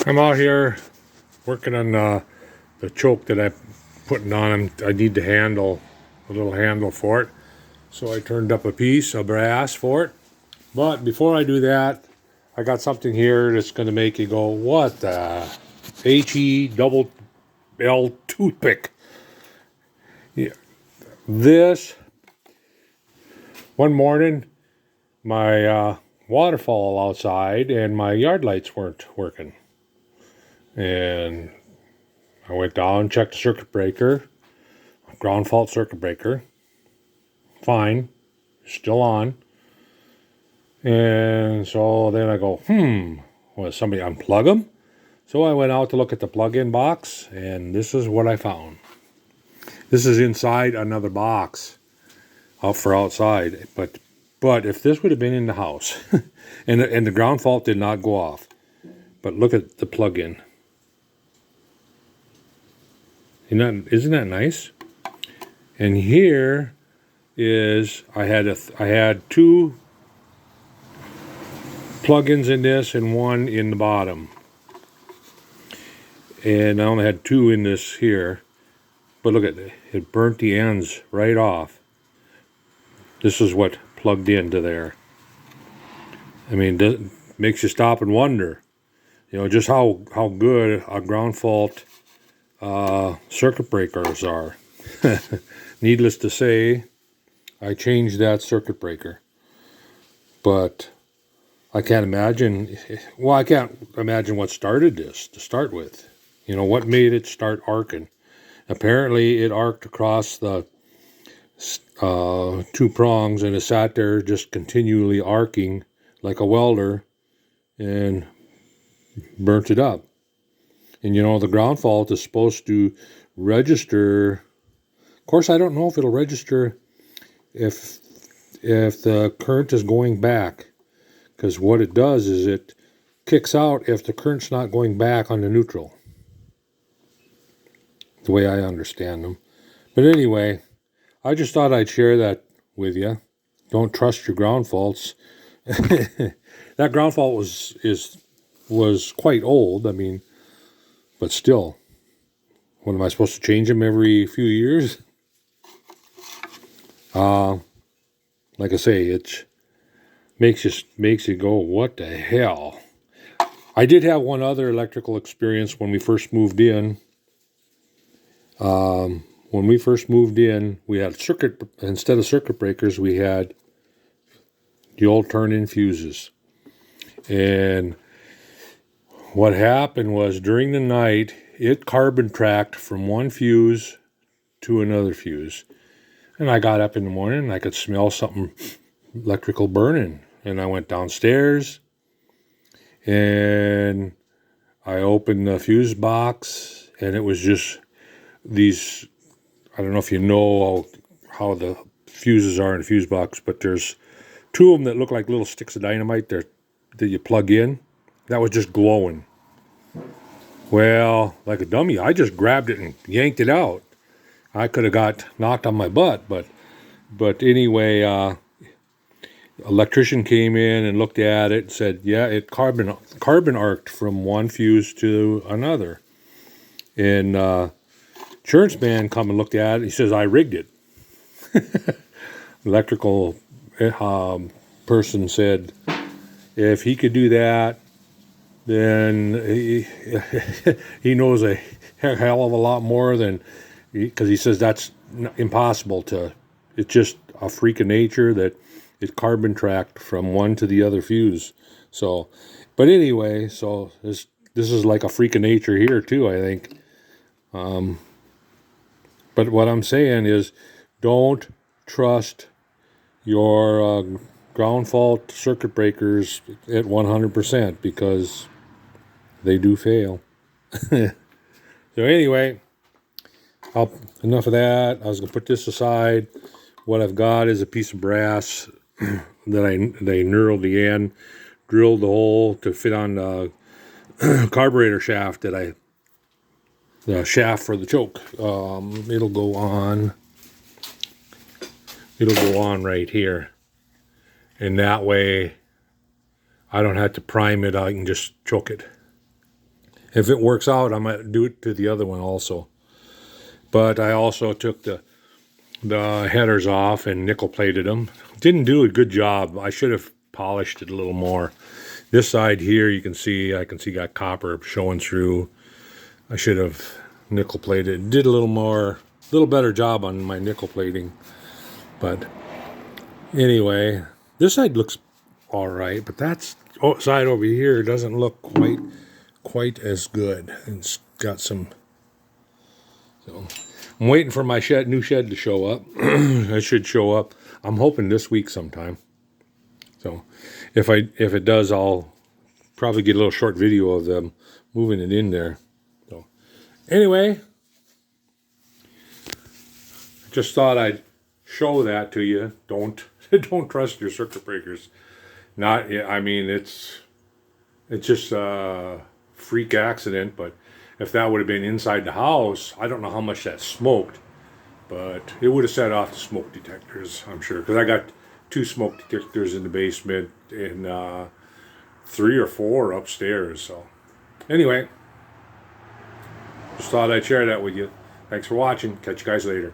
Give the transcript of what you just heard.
I'm out here working on the choke that I'm putting on him. I need the handle, a little handle for it. So I turned up a piece of brass for it. But before I do that, I got something here that's going to make you go, what the HE double L toothpick. Yeah. This, one morning, my waterfall outside and my yard lights weren't working. And I went down, checked the circuit breaker, ground fault circuit breaker. Fine, still on. And so then I go, was somebody unplug them? So I went out to look at the plug-in box, and this is what I found. This is inside another box out for outside. But if this would have been in the house, and the ground fault did not go off, but look at the plug-in. Isn't that nice? And here is I had two plug-ins in this and one in the bottom, and I only had two in this here. But look at it; it burnt the ends right off. This is what plugged into there. I mean, it makes you stop and wonder, just how good a ground fault circuit breakers are. Needless to say, I changed that circuit breaker, but I can't imagine what started this to start with. What made it start arcing? Apparently it arced across the two prongs, and it sat there just continually arcing like a welder and burnt it up. And the ground fault is supposed to register. Of course, I don't know if it'll register if the current is going back, because what it does is it kicks out if the current's not going back on the neutral, the way I understand them. But anyway, I just thought I'd share that with you. Don't trust your ground faults. That ground fault was quite old. I mean, but still, what am I supposed to change them every few years? Like I say, it makes you go, what the hell? I did have one other electrical experience when we first moved in. When we first moved in, we had instead of circuit breakers, we had the old turn-in fuses. And what happened was, during the night, it carbon tracked from one fuse to another fuse. And I got up in the morning and I could smell something electrical burning. And I went downstairs and I opened the fuse box, and it was just these, I don't know if you know how the fuses are in a fuse box, but there's two of them that look like little sticks of dynamite that you plug in. That was just glowing. Well, like a dummy, I just grabbed it and yanked it out. I could have got knocked on my butt, but anyway, electrician came in and looked at it and said, yeah, it carbon arced from one fuse to another. And insurance man come and looked at it. He says, I rigged it. Electrical person said, if he could do that, then he knows a hell of a lot more than, because he says that's impossible to. It's just a freak of nature that it carbon tracked from one to the other fuse. So, but anyway, so this is like a freak of nature here too, I think. But what I'm saying is, don't trust your ground fault circuit breakers at 100%, because they do fail. So anyway, enough of that. I was going to put this aside. What I've got is a piece of brass that they knurled the end, drilled the hole to fit on the carburetor shaft the shaft for the choke. It'll go on right here, and that way I don't have to prime it. I can just choke it. If it works out, I might do it to the other one also. But I also took the headers off and nickel plated them. Didn't do a good job. I should have polished it a little more. This side here, I can see got copper showing through. I should have nickel plated. Did a little better job on my nickel plating. But anyway, this side looks all right, but that side over here doesn't look quite as good. It's got some. So I'm waiting for my new shed to show up. It should show up. I'm hoping this week sometime. So if it does, I'll probably get a little short video of them moving it in there. So anyway, just thought I'd show that to you. Don't trust your circuit breakers. Not, I mean, it's just a freak accident, but if that would have been inside the house, I don't know how much that smoked, but it would have set off the smoke detectors, I'm sure, because I got 2 smoke detectors in the basement and 3 or 4 upstairs. So anyway, just thought I'd share that with you. Thanks for watching. Catch you guys later.